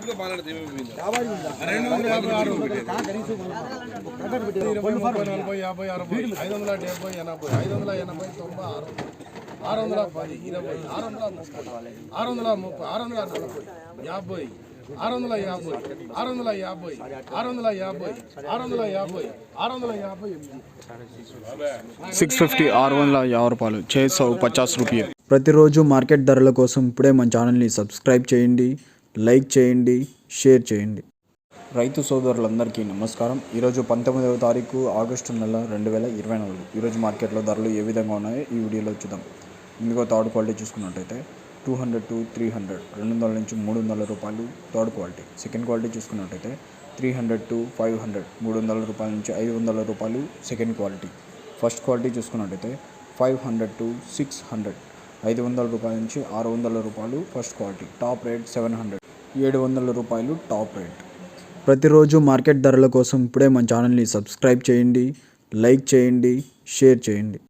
₹650 ప్రతిరోజు మార్కెట్ ధరల కోసం ఇప్పుడే మన ఛానల్ని సబ్స్క్రైబ్ చేయండి, లైక్ చేయండి, షేర్ చేయండి. రైతు సోదరులందరికీ నమస్కారం. ఈరోజు 19వ తారీఖు ఆగస్టు నెల 2024. ఈరోజు మార్కెట్లో ధరలు ఏ విధంగా ఉన్నాయో ఈ వీడియోలో చూద్దాం. ఇందులో థర్డ్ క్వాలిటీ చూసుకున్నట్టయితే 200 to 300, 200 నుంచి ₹300 థర్డ్ క్వాలిటీ. సెకండ్ క్వాలిటీ చూసుకున్నట్టయితే 300 to 500, ₹300 నుంచి ₹500 సెకండ్ క్వాలిటీ. ఫస్ట్ క్వాలిటీ చూసుకున్నట్టయితే 500 to 600, ₹500 నుంచి ₹600 first quality. Top rate 700, ₹700 top rate. ప్రతిరోజు మార్కెట్ ధరల కోసం ఇప్పుడే మన ఛానల్ని సబ్స్క్రైబ్ చేయండి, లైక్ చేయండి, షేర్ చేయండి.